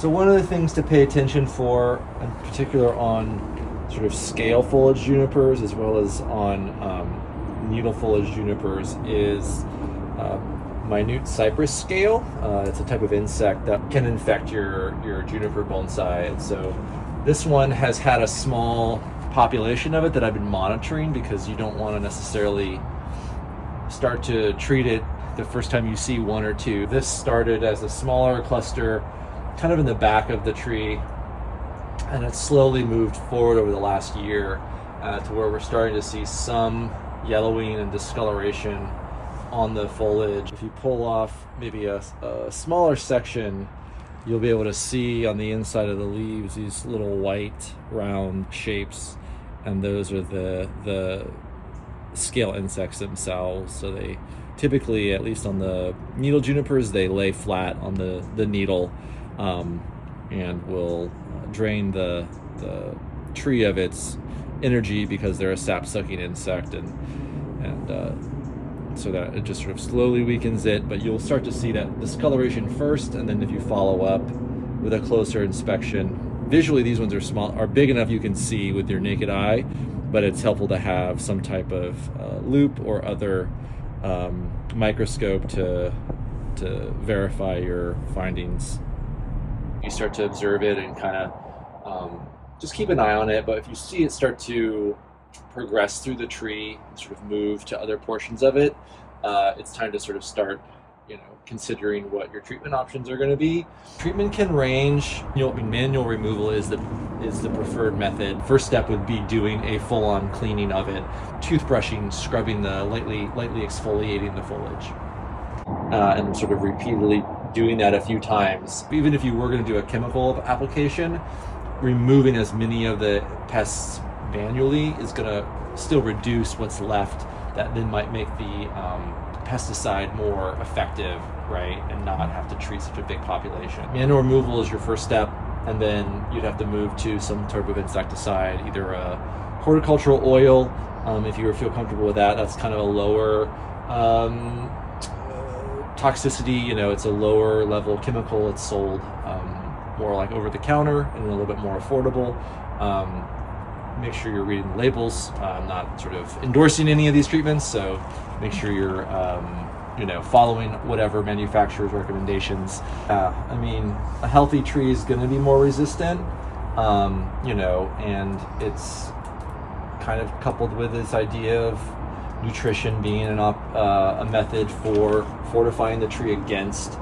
So one of the things to pay attention for, in particular on sort of scale foliage junipers as well as on needle foliage junipers, is Minute Cypress Scale. It's a type of insect that can infect your juniper bonsai. And so this one has had a small population of it that I've been monitoring, because you don't want to necessarily start to treat it the first time you see one or two. This started as a smaller cluster kind of in the back of the tree, and it's slowly moved forward over the last year to where we're starting to see some yellowing and discoloration on the foliage. If you pull off maybe a smaller section, you'll be able to see on the inside of the leaves these little white round shapes, and those are the scale insects themselves. So they typically, at least on the needle junipers, they lay flat on the needle and will drain the tree of its energy, because they're a sap-sucking insect, and so that it just sort of slowly weakens it. But you'll start to see that discoloration first, and then if you follow up with a closer inspection, visually these ones are big enough you can see with your naked eye, but it's helpful to have some type of loop or other microscope to verify your findings. You start to observe it and kind of just keep an eye on it. But if you see it start to progress through the tree and sort of move to other portions of it, it's time to sort of start, considering what your treatment options are going to be. Treatment can range. Manual removal is the preferred method. First step would be doing a full-on cleaning of it, toothbrushing, scrubbing lightly exfoliating the foliage, and sort of repeatedly doing that a few times. Even if you were going to do a chemical application, removing as many of the pests manually is going to still reduce what's left, that then might make the pesticide more effective, right, and not have to treat such a big population. Manual removal is your first step, and then you'd have to move to some type of insecticide, either a horticultural oil, if you feel comfortable with that. That's kind of a lower toxicity, it's a lower level chemical. It's sold more like over the counter and a little bit more affordable. Make sure you're reading the labels. I'm not sort of endorsing any of these treatments, so make sure you're following whatever manufacturer's recommendations. A healthy tree is going to be more resistant, and it's kind of coupled with this idea of nutrition being a method for fortifying the tree against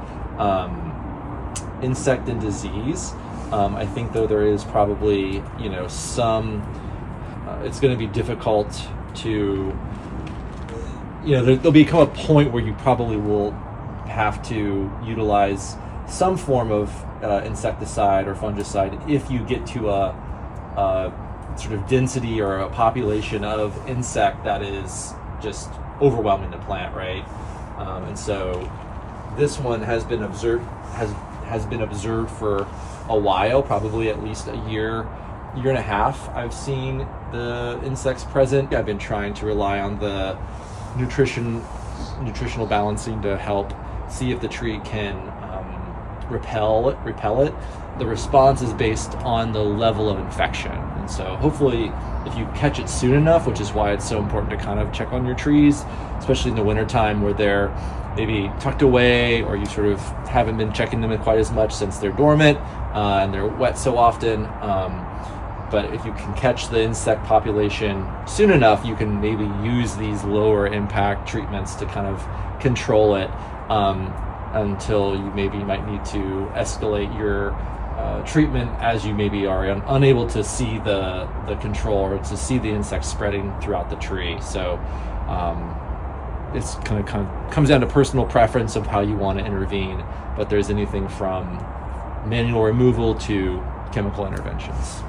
insect and disease. I think, though, there is probably it's going to be difficult to there'll become a point where you probably will have to utilize some form of insecticide or fungicide if you get to a sort of density or a population of insect that is just overwhelming the plant, right? And so this one has been observed for a while, probably at least a year and a half. I've seen the insects present. I've been trying to rely on the nutritional balancing to help see if the tree can repel it. The response is based on the level of infection, and so hopefully if you catch it soon enough, which is why it's so important to kind of check on your trees, especially in the wintertime where they're maybe tucked away, or you sort of haven't been checking them in quite as much since they're dormant and they're wet so often. But if you can catch the insect population soon enough, you can maybe use these lower impact treatments to kind of control it until you maybe might need to escalate your treatment as you maybe are unable to see the control or to see the insects spreading throughout the tree. So it's kind of comes down to personal preference of how you want to intervene, but there's anything from manual removal to chemical interventions.